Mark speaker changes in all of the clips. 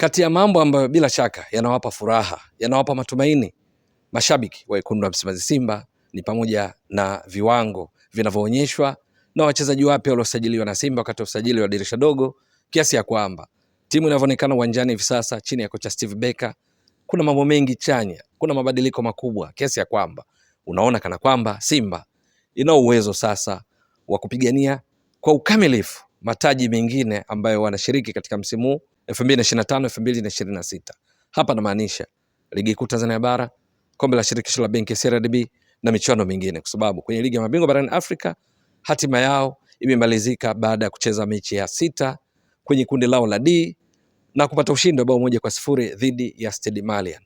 Speaker 1: Kati ya mambo ambayo bila shaka yanawapa furaha, yanawapa matumaini mashabiki wa wekundu wa Msimbazi Simba ni pamoja na viwango vinavyoonyeshwa na wachezaji wapya waliosajiliwa na Simba wakati wa usajili wa dirisha dogo, kiasi ya kwamba timu inavyoonekana uwanjani hivi sasa chini ya kocha Steve Barker, kuna mambo mengi chanya, kuna mabadiliko makubwa, kiasi ya kwamba unaona kana kwamba Simba ina uwezo sasa wa kupigania kwa ukamilifu mataji mengine ambayo wanashiriki katika msimu 2025-2026. Hapa namaanisha ligi kuu Tanzania bara, kombe la shirikisho la benki CRDB na michuano mingine, kwa sababu kwenye ligi ya mabingwa barani Afrika hatima yao imemalizika baada ya kucheza mechi ya 6 kwenye kundi lao la D na kupata ushindi wa bao 1-0 dhidi ya Stade Malien.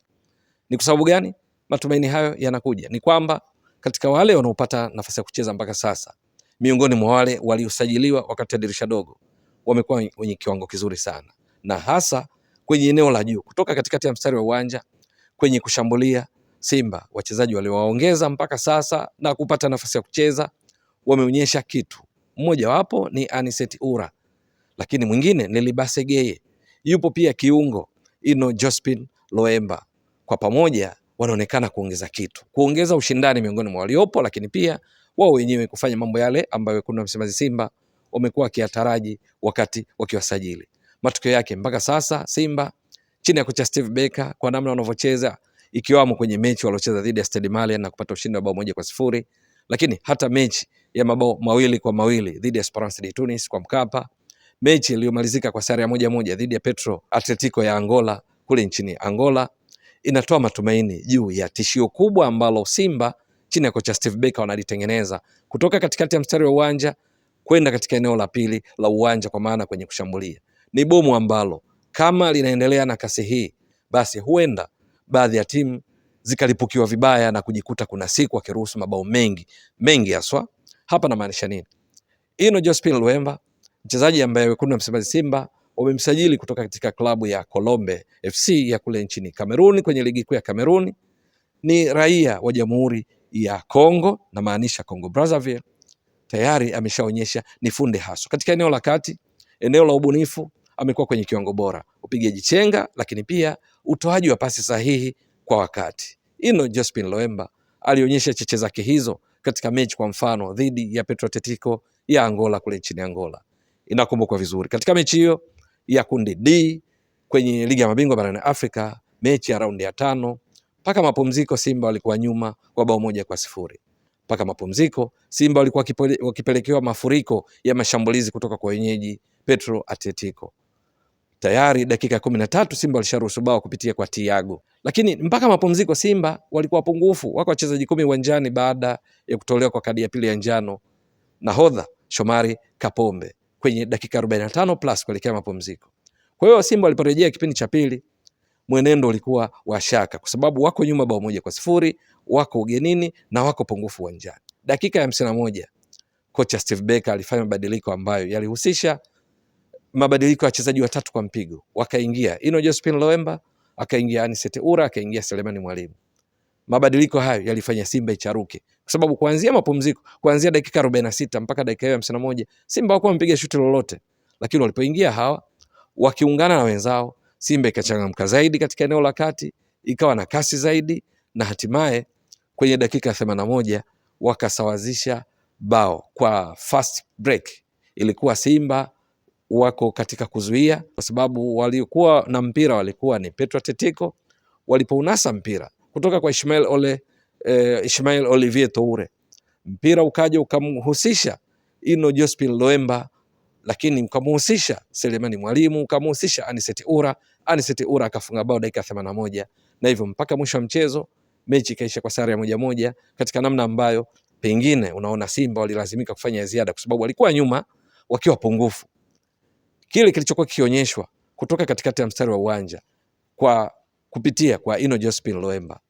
Speaker 1: Ni kwa sababu gani matumaini hayo yanakuja? Ni kwamba katika wale wanaopata nafasi ya kucheza mpaka sasa, miongoni mwa wale waliosajiliwa wakati wa dirisha dogo, wamekuwa wenye kiwango kizuri sana, na hasa kwenye eneo la juu, kutoka katikati ya mstari wa uwanja kwenye kushambulia. Simba wachezaji waliowaongeza mpaka sasa na kupata nafasi ya kucheza wameonyesha kitu. Mmoja wapo ni Anicet Ura, lakini mwingine ni Libase Geye, yupo pia kiungo Ino Jospin Loemba. Kwa pamoja wanaonekana kuongeza kitu, kuongeza ushindani miongoni mwa waliopo, lakini pia wao wenyewe kufanya mambo yale ambayo wekundu wa Msimbazi Simba wamekuwa wakiyataraji wakati wakiwasajili. Matokeo yake mpaka sasa Simba chini ya kocha Steve Barker, kwa namna wanavyocheza, ikiwamo kwenye mechi waliocheza dhidi ya Stade Malien na kupata ushindi wa bao 1-0, lakini hata mechi ya mabao 2-2 dhidi ya Esperance de Tunis kwa Mkapa, mechi iliyomalizika kwa sare ya 1-1 dhidi ya Petro Atletico ya Angola kule nchini Angola, inatoa matumaini juu ya tishio kubwa ambalo Simba chini ya kocha Steve Barker wanalitengeneza kutoka katikati ya mstari wa uwanja kwenda katika eneo la pili la uwanja, kwa maana kwenye kushambulia. Ni bomu ambalo kama linaendelea na kasi hii, basi huenda baadhi ya timu zikalipukiwa vibaya na kujikuta kuna siku wakiruhusu mabao mengi haswa. Hapa na maanisha nini? Ino Jospin Loemba, mchezaji ambaye wekundu wa Msimbazi Simba wamemsajili kutoka katika klabu ya Colombe FC ya kule nchini Kameruni kwenye ligi kuu ya Kameruni. Ni raia wa Jamhuri ya Kongo, na maanisha Congo Brazzaville. Tayari ameshaonyesha ni funde haso katika eneo la kati, eneo la ubunifu. Amekuwa kwenye kiwango bora, upigaji chenga, lakini pia utoaji wa pasi sahihi kwa wakati. Ino Jospin Loemba alionyesha cheche zake hizo katika mechi, kwa mfano dhidi ya Petro Atletico ya Angola kule nchini Angola. Inakumbukwa vizuri katika mechi hiyo ya kundi D kwenye ligi ya mabingwa barani Afrika, mechi ya raundi ya 5, mpaka mapumziko Simba walikuwa nyuma kwa bao 1-0. Mpaka mapumziko Simba walikuwa wakipelekewa mafuriko ya mashambulizi kutoka kwa wenyeji Petro Atletico. Tayari dakika 13 Simba walisharuhusu bao kupitia kwa Thiago, lakini mpaka mapumziko Simba walikuwa pungufu, wako wachezaji 10 uwanjani baada ya kutolewa kwa kadi ya pili ya njano nahodha Shomari Kapombe kwenye dakika 45 plus kuelekea mapumziko. Kwa hiyo Simba waliporejea kipindi cha pili, mwenendo ulikuwa wa shaka, kwa sababu wako nyuma bao 1-0, wako ugenini na wako pungufu uwanjani. Dakika ya 51 kocha Steve Barker alifanya mabadiliko ambayo yalihusisha mabadiliko ya wachezaji watatu kwa mpigo. Wakaingia Ino Jospin Loemba, akaingia Anicet Ura, akaingia Selemani Mwalimu. Mabadiliko hayo yalifanya Simba icharuke, kwa sababu kuanzia mapumziko, kuanzia dakika 46 mpaka dakika ya 51 Simba hawakuwa wamepiga shuti lolote, lakini walipoingia hawa wakiungana na wenzao, Simba ikachangamka zaidi katika eneo la kati, ikawa na kasi zaidi, na hatimaye kwenye dakika 81 wakasawazisha bao kwa fast break. Ilikuwa Simba wako katika kuzuia, kwa sababu walikuwa na mpira walikuwa ni Petro Atletico. Walipounasa mpira kutoka kwa Ismail Olivier Toure, mpira ukaja ukamhusisha Ino Jospin Loemba, lakini ukamhusisha Selemani Mwalimu, ukamhusisha Anicet Ura. Anicet Ura akafunga bao dakika 81, na hivyo mpaka mwisho wa mchezo mechi ikaisha kwa sare ya 1-1, katika namna ambayo pengine unaona Simba walilazimika kufanya ziada, kwa sababu walikuwa nyuma wakiwa pungufu. Kile kilichokuwa kionyeshwa kutoka katikati ya mstari wa uwanja kwa kupitia kwa Ino Jospin Loemba,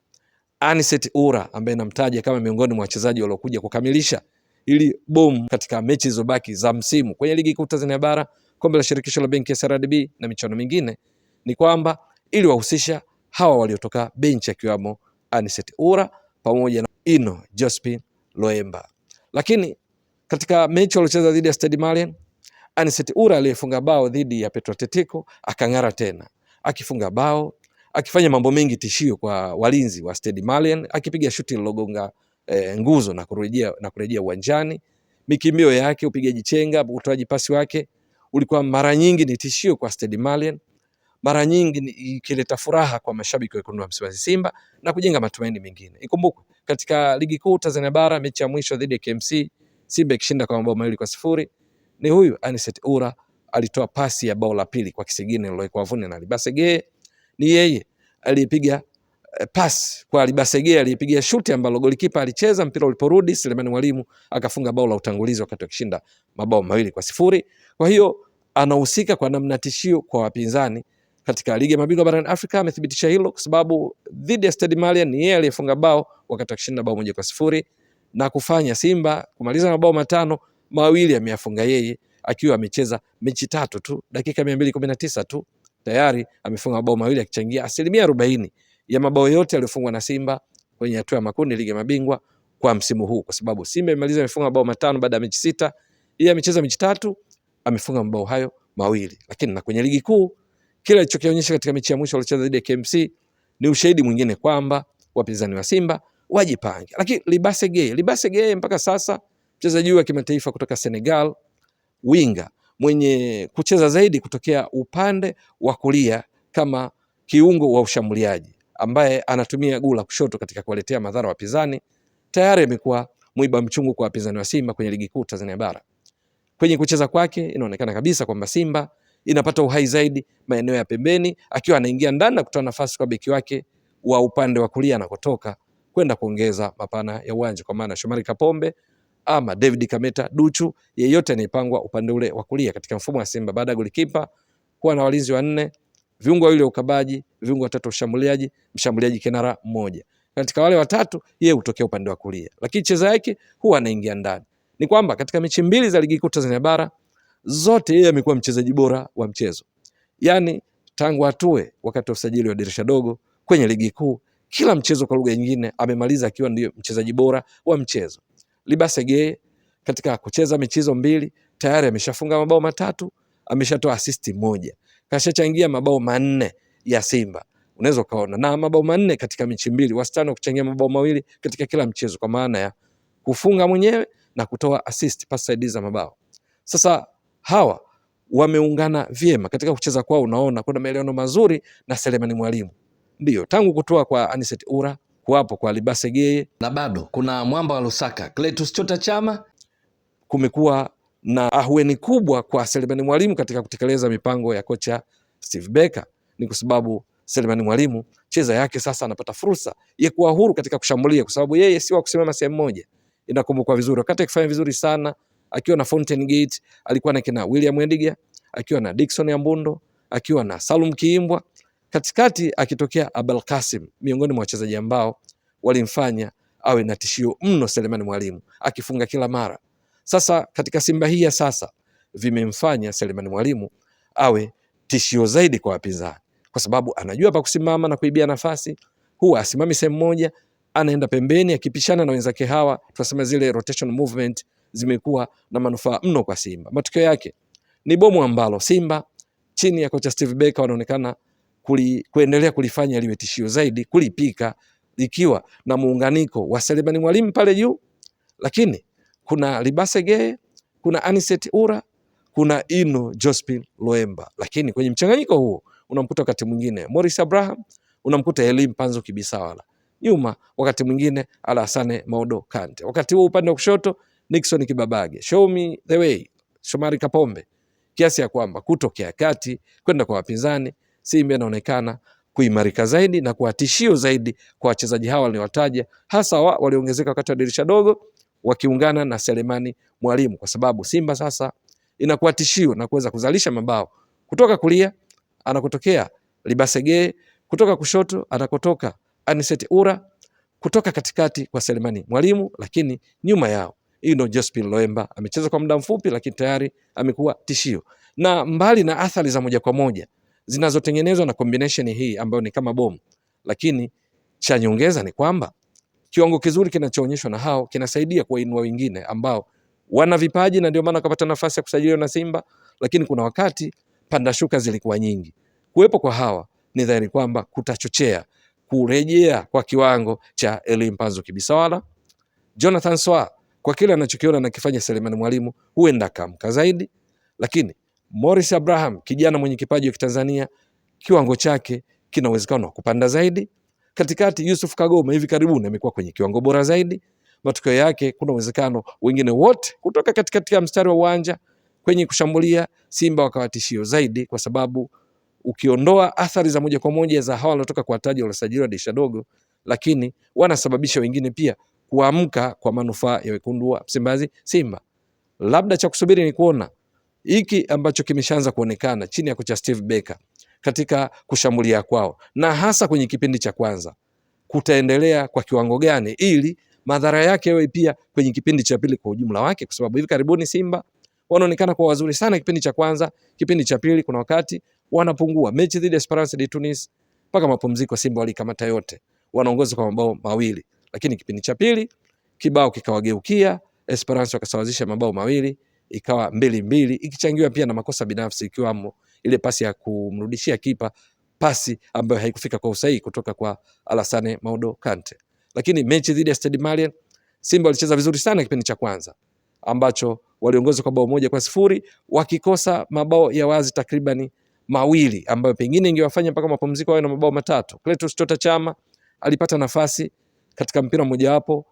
Speaker 1: Anicet Ura ambaye namtaja kama miongoni mwa wachezaji waliokuja kukamilisha ili bomu katika mechi zilizobaki za msimu kwenye ligi kuu Tanzania bara, kombe la shirikisho la benki ya CRDB na michuano mingine, ni kwamba ili wahusisha hawa waliotoka benchi, akiwamo Anicet Ura pamoja na Ino Jospin Loemba. Lakini katika mechi waliocheza dhidi ya Stade Malien, Anicet Ura aliyefunga bao dhidi ya Petro Atletico akang'ara tena,
Speaker 2: akifunga bao, akifanya mambo mengi tishio kwa walinzi wa Stade Malien, akipiga shuti lilogonga nguzo na kurejea uwanjani. Mikimbio yake, upigaji chenga, utoaji pasi wake ulikuwa mara nyingi ni tishio kwa Stade Malien, mara nyingi ikileta furaha kwa mashabiki wa Wekundu wa Msimbazi Simba na kujenga matumaini mengine. Ikumbukwe katika ligi kuu Tanzania bara, mechi ya mwisho dhidi ya KMC, Simba ikishinda kwa mabao 2-0, ni huyu Anicet Ura alitoa pasi ya bao la pili kwa kisigino lililowekwa wavuni na Libasege. Ni yeye aliyepiga pasi kwa Libasege, aliyepiga shuti ambalo golikipa alicheza, mpira uliporudi Selemani Mwalimu akafunga bao la utangulizi wakati akishinda mabao 2-0. Kwa hiyo anahusika kwa namna tishio kwa wapinzani katika ligi ya mabingwa barani Afrika. Amethibitisha hilo kwa sababu dhidi ya Stade Malien ni yeye aliyefunga bao wakati akishinda bao 1-0 na kufanya Simba kumaliza mabao 5, 2 ameyafunga yeye akiwa amecheza mechi 3 tu, dakika 219 tu tayari amefunga mabao 2 akichangia 40% ya mabao yote yaliyofungwa na Simba kwenye hatua ya makundi ligi ya mabingwa kwa msimu huu, kwa sababu Simba imemaliza amefunga mabao 5 baada ya mechi 6, yeye amecheza mechi 3 amefunga mabao hayo 2. Lakini na kwenye ligi kuu kile alichokionyesha katika mechi ya mwisho alicheza dhidi ya KMC ni ushahidi mwingine kwamba wapinzani wa Simba wajipange. Lakini Libasege mpaka sasa mchezaji wa kimataifa kutoka Senegal, winga mwenye kucheza zaidi kutokea upande wa kulia kama kiungo wa ushambuliaji ambaye anatumia guu la kushoto katika kuwaletea madhara wapinzani, tayari amekuwa mwiba mchungu kwa wapinzani wa Simba kwenye ligi kuu Tanzania bara. Kwenye kucheza kwake inaonekana kabisa kwamba Simba inapata uhai zaidi maeneo ya pembeni, akiwa anaingia ndani na kutoa nafasi kwa beki wake wa upande wa kulia anakotoka kwenda kuongeza mapana ya uwanja, kwa maana Shomari Kapombe ama David Kameta Duchu, yeyote anayepangwa upande ule wa kulia katika mfumo wa Simba, baada ya golikipa kuwa na walinzi 4, viungo wawili wa ukabaji, viungo 3 ushambuliaji, mshambuliaji kinara mmoja. Katika wale 3 yeye hutokea upande wa kulia, lakini cheza yake huwa anaingia ndani. Ni kwamba katika mechi 2 za ligi kuu Tanzania bara zote yeye amekuwa mchezaji bora wa mchezo. Yaani tangu atue wakati wa usajili wa dirisha dogo kwenye ligi kuu, kila mchezo kwa lugha nyingine amemaliza akiwa ndio mchezaji bora wa mchezo. Libasege katika kucheza michezo 2 tayari ameshafunga mabao 3, ameshatoa assist 1, kashachangia mabao 4 ya Simba. Unaweza ukaona na mabao 4 katika mechi 2, wastani wa kuchangia mabao 2 katika kila mchezo, kwa maana ya kufunga mwenyewe na kutoa assist, pass side za mabao. Sasa hawa wameungana vyema katika kucheza kwao. Unaona kuna maelewano mazuri na Selemani Mwalimu. Ndio tangu kutoa kwa Anicet Ura, kuwapo kwa Libasege,
Speaker 1: na bado kuna mwamba wa Lusaka Clatous Chota Chama,
Speaker 2: kumekuwa na ahueni kubwa kwa Selemani Mwalimu katika kutekeleza mipango ya kocha Steve Barker. Ni kwa sababu Selemani Mwalimu cheza yake sasa anapata fursa ya kuwa huru katika kushambulia, kwa sababu yeye si wa kusimama sehemu moja. Inakumbukwa vizuri wakati akifanya vizuri sana akiwa na Fountain Gate, alikuwa na kina William Wendiga, akiwa na Dickson Ambundo, akiwa na Salum Kiimbwa, katikati akitokea Abel Kasim, miongoni mwa wachezaji ambao walimfanya awe na tishio mno Selemani Mwalimu, akifunga kila mara. Sasa katika Simba hii ya sasa vimemfanya Selemani Mwalimu awe tishio zaidi kwa wapinzani, kwa sababu anajua pa kusimama na kuibia nafasi. Huwa asimami sehemu moja, anaenda pembeni akipishana na wenzake. Hawa tunasema zile rotation movement zimekuwa na manufaa mno kwa Simba. Matokeo yake ni bomu ambalo Simba chini ya kocha Steve Barker wanaonekana kuendelea kulifanya liwe tishio zaidi, kulipika, ikiwa na muunganiko wa Selemani Mwalimu pale juu, lakini kuna Libasege, kuna Anicet Ura, kuna Ino Jospin Loemba. Lakini kwenye mchanganyiko huo unamkuta wakati mwingine Morris Abraham, unamkuta Elim Panzo Kibisawala nyuma, wakati mwingine Alassane Maudo Kante, wakati huo upande wa kushoto Nixon Kibabage, show me the way Shomari Kapombe, kiasi ya kwamba kutokea kati kwenda kwa wapinzani Simba inaonekana kuimarika zaidi na kuwa tishio zaidi kwa wachezaji hawa waliowataja, hasa waliongezeka wakati wa dirisha dogo wakiungana na Selemani Mwalimu, kwa sababu Simba sasa inakuwa tishio na kuweza kuzalisha mabao kutoka kulia anakotokea Libasege, kutoka kushoto anakotoka Anicet Ura, kutoka katikati kwa Selemani Mwalimu, lakini nyuma yao Ino Jospin Loemba amecheza kwa muda mfupi, lakini tayari amekuwa tishio. Na mbali na athari za moja kwa moja zinazotengenezwa na combination hii ambayo ni kama bomu, lakini cha nyongeza ni kwamba kiwango kizuri kinachoonyeshwa na hao kinasaidia kuwainua wengine ambao wana vipaji na ndio maana wakapata nafasi ya kusajiliwa na Simba. Lakini kuna wakati panda shuka zilikuwa nyingi. Kuwepo kwa hawa ni dhahiri kwamba kutachochea kurejea kwa kiwango cha Elie Mpanzu Kibisawala. Jonathan Soa kwa kile anachokiona na kifanya Selemani Mwalimu huenda kamka zaidi, lakini Morris Abraham kijana mwenye kipaji wa Kitanzania kiwango chake kina uwezekano wa kupanda zaidi. Katikati Yusuf Kagoma hivi karibuni amekuwa kwenye kiwango bora zaidi. Matokeo yake kuna uwezekano wengine wote kutoka katikati ya mstari wa uwanja kwenye kushambulia Simba wakawa tishio zaidi, kwa sababu ukiondoa athari za moja kwa moja za hawa waliotoka kwa taji waliosajiliwa dirisha dogo, lakini wanasababisha wengine pia kuamka kwa manufaa ya wekundu wa Msimbazi Simba. Labda cha kusubiri ni kuona hiki ambacho kimeshaanza kuonekana chini ya kocha Steve Barker katika kushambulia kwao, na hasa kwenye kipindi cha kwanza kutaendelea kwa kiwango gani, ili madhara yake yawe pia kwenye kipindi cha pili kwa ujumla wake, kwa sababu hivi karibuni Simba wanaonekana kwa wazuri sana kipindi cha kwanza. Kipindi cha pili kuna wakati wanapungua. Mechi dhidi ya Esperance de Tunis mpaka mapumziko Simba walikamata yote, wanaongoza kwa mabao mawili, lakini kipindi cha pili kibao kikawageukia, Esperance wakasawazisha mabao mawili, ikawa 2-2, ikichangiwa pia na makosa binafsi, ikiwamo ile pasi ya kumrudishia kipa, pasi ambayo haikufika kwa usahihi kutoka kwa Alassane Maudo Kante. Lakini mechi dhidi ya Stade Malien Simba walicheza vizuri sana kipindi cha kwanza, ambacho waliongoza kwa bao 1-0, wakikosa mabao ya wazi takribani mawili ambayo pengine ingewafanya mpaka mapumziko wawe na mabao matatu. Clatous Chota Chama alipata nafasi katika mpira mmoja wapo,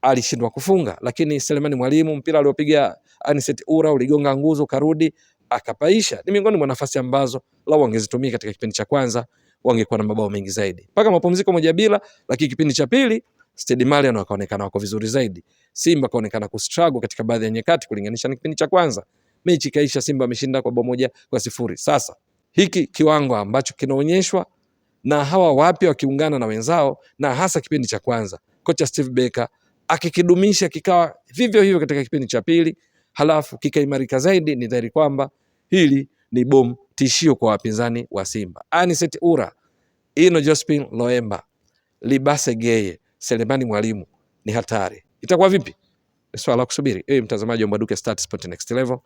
Speaker 2: alishindwa kufunga, lakini Selemani Mwalimu mpira aliopiga Anicet Ura uligonga nguzo karudi akapaisha. Ni miongoni mwa nafasi ambazo lao wangezitumia katika kipindi cha kwanza wangekuwa na mabao mengi zaidi. Mpaka mapumziko 1-1, lakini kipindi cha pili Stade Malien wakaonekana wako vizuri zaidi. Simba kaonekana kustruggle katika baadhi ya nyakati kulinganisha na kipindi cha kwanza. Mechi kaisha, Simba ameshinda kwa bao 1-0. Sasa hiki kiwango ambacho kinaonyeshwa na hawa wapya wakiungana na wenzao, na hasa kipindi cha kwanza kocha Steve Barker akikidumisha kikawa vivyo hivyo katika kipindi cha pili, halafu kikaimarika zaidi, ni dhahiri kwamba hili ni bomu tishio kwa wapinzani wa Simba. Anicet Ura, Ino Jospin Loemba, Libase Geye, Selemani Mwalimu ni hatari. Itakuwa vipi? Ni swala la kusubiri. Ewe mtazamaji wa Mbwaduke Stats Sport Next Level,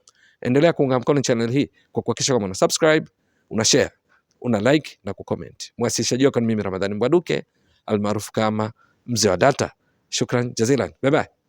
Speaker 2: endelea kuunga mkono channel hii kwa kuhakikisha kama una subscribe, una share, una like na kucomment. Mwasilishaji wako ni mimi Ramadhani Mbwaduke almaarufu kama Mzee wa Data. Shukran jazilan. Bye bye.